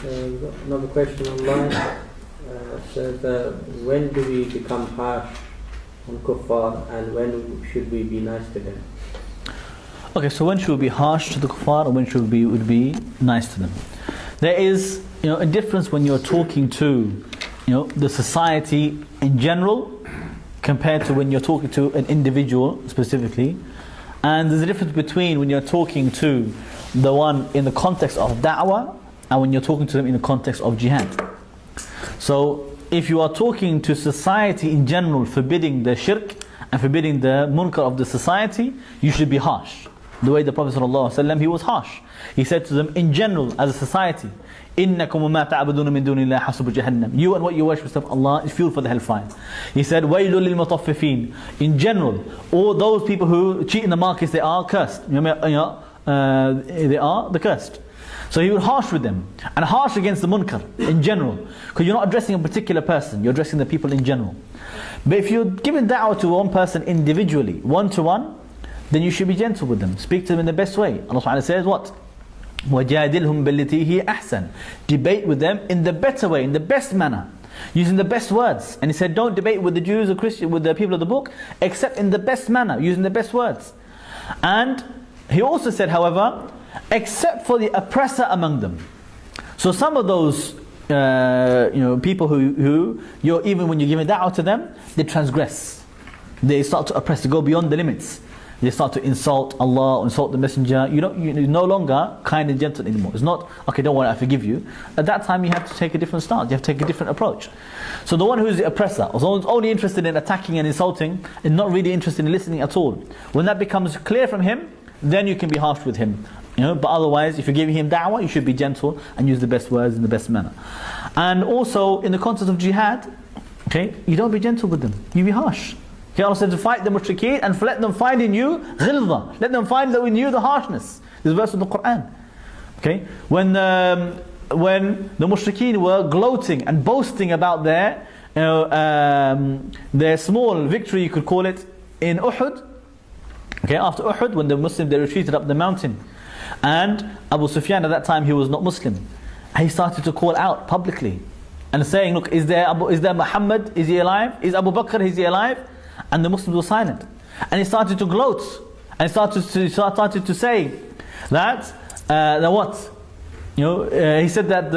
We've got another question online. Says, when do we become harsh on kuffar and when should we be nice to them? Okay, so when should we be harsh to the kuffar and when should we would be nice to them? There is, a difference when you're talking to, the society in general compared to when you're talking to an individual specifically. And there's a difference between when you're talking to the one in the context of da'wah and when you're talking to them in the context of jihad. So if you are talking to society in general, forbidding the shirk and forbidding the munkar of the society, you should be harsh. The way the Prophet ﷺ, he was harsh. He said to them in general as a society, إِنَّكُمْ وَمَا تَعْبُدُونَ مِن دُونِ اللَّهِ حَسُبُ جَهَنَّمْ. You and what you worship of Allah is fuel for the hellfire. He said, وَيْلٌ لِلْمُطَفِّفِينَ. In general, all those people who cheat in the markets, they are cursed. They are the cursed. So he was harsh with them and harsh against the munkar in general, because you're not addressing a particular person, you're addressing the people in general. But if you're giving da'wah to one person individually, one to one, then you should be gentle with them. Speak to them in the best way. Allah subhanahu says what? وَجَادِلْهُمْ بِالَّتِي هِيَ أَحْسَنُ. Debate with them in the better way, in the best manner, using the best words. And he said, don't debate with the Jews or Christians, with the people of the book, except in the best manner, using the best words. And he also said, however, except for the oppressor among them. So some of those people who you're, even when you're giving da'wah to them, they transgress. They start to oppress, to go beyond the limits. They start to insult Allah or insult the messenger. You're no longer kind and gentle anymore. It's not, okay, don't worry, I forgive you. At that time you have to take a different stance. You have to take a different approach. So the one who is the oppressor, or someone's only interested in attacking and insulting, and not really interested in listening at all, when that becomes clear from him, then you can be harsh with him. But otherwise, if you're giving him da'wah, you should be gentle and use the best words in the best manner. And also, in the context of jihad, okay, you don't be gentle with them. You be harsh. Okay, Allah said to fight the mushrikeen and let them find in you ghilza. Let them find in you the harshness. This is a verse of the Quran. Okay, when the mushrikeen were gloating and boasting about their small victory, you could call it, in Uhud. Okay, after Uhud, when the Muslims, they retreated up the mountain. And Abu Sufyan at that time, he was not Muslim. He started to call out publicly and saying, look, is there Muhammad? Is he alive? Is Abu Bakr? Is he alive? And the Muslims were silent. And he started to gloat. And he started to say that what? He said that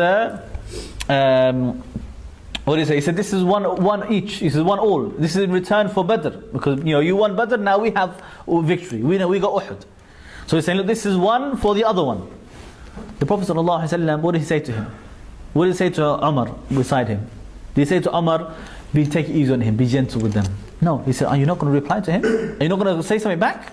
what did he say? He said this is one each. He said one all. This is in return for Badr. Because you won Badr, now we have victory. We got Uhud. So he's saying, look, this is one for the other one. The Prophet ﷺ, what did he say to him? What did he say to Umar beside him? Did he say to Umar, take it easy on him, be gentle with them? No, he said, are you not going to reply to him? Are you not going to say something back?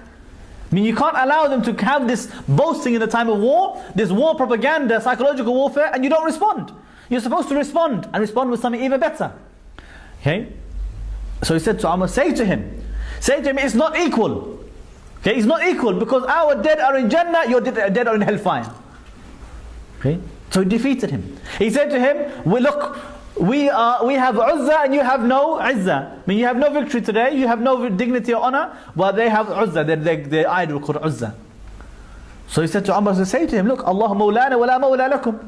I mean, you can't allow them to have this boasting in the time of war, this war propaganda, psychological warfare, and you don't respond. You're supposed to respond, and respond with something even better. Okay? So he said to Umar, say to him, it's not equal. Okay, it's not equal, because our dead are in Jannah, your dead are in hellfire. Okay? So he defeated him. He said to him, look, we have Uzzah and you have no Izzah. I mean, you have no victory today, you have no dignity or honor, but they have Uzzah, their idol called Uzzah. So he said to Umar, say to him, look, Allah Mawlana wa la Mawla lakum.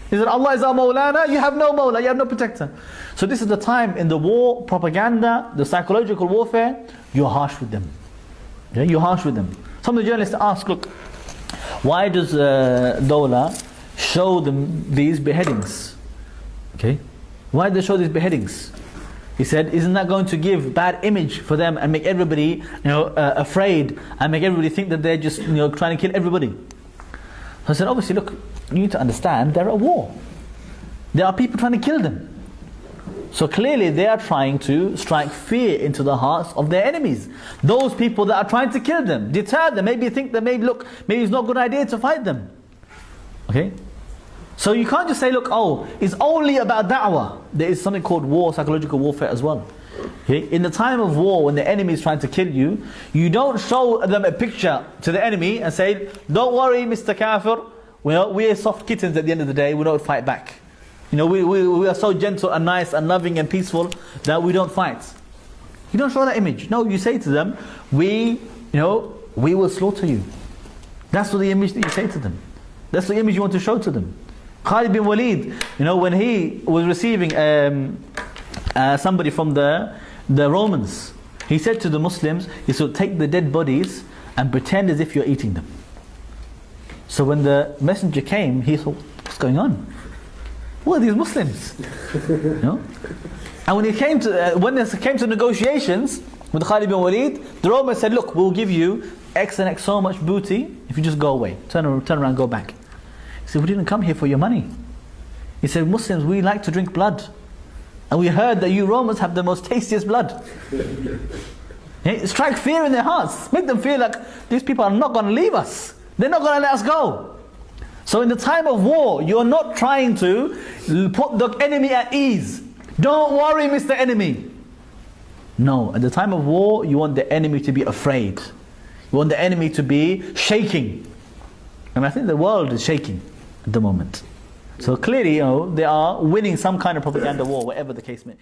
He said, Allah is our Mawlana, you have no Mawla, you have no protector. So this is the time in the war, propaganda, the psychological warfare, you're harsh with them. Okay? You're harsh with them. Some of the journalists ask, look, why does Dawla show them these beheadings? Okay? Why do they show these beheadings? He said, isn't that going to give bad image for them and make everybody afraid and make everybody think that they're just trying to kill everybody? So I said, obviously, look, you need to understand they're at war. There are people trying to kill them. So clearly they are trying to strike fear into the hearts of their enemies. Those people that are trying to kill them, deter them, maybe think that maybe it's not a good idea to fight them. Okay? So you can't just say, look, it's only about da'wah. There is something called war, psychological warfare as well. Okay? In the time of war, when the enemy is trying to kill you, you don't show them a picture to the enemy and say, don't worry, Mr. Kafir, we're soft kittens at the end of the day, we don't fight back. We are so gentle and nice and loving and peaceful that we don't fight. You don't show that image. No, you say to them, we will slaughter you. That's what the image that you say to them. That's the image you want to show to them. Khalid bin Walid, when he was receiving somebody from the Romans, he said to the Muslims, he said, take the dead bodies and pretend as if you're eating them. So when the messenger came, he thought, what's going on? Who are these Muslims? And when it came to negotiations with Khalid bin Walid, the Romans said, look, we'll give you X and X so much booty if you just go away. Turn around, go back. He said, we didn't come here for your money. He said, Muslims, we like to drink blood. And we heard that you Romans have the most tastiest blood. Strike fear in their hearts. Make them feel like these people are not going to leave us. They're not going to let us go. So in the time of war, you're not trying to put the enemy at ease. Don't worry, Mr. Enemy. No, at the time of war, you want the enemy to be afraid. You want the enemy to be shaking. And I think the world is shaking at the moment. So clearly, they are winning some kind of propaganda war, whatever the case may be.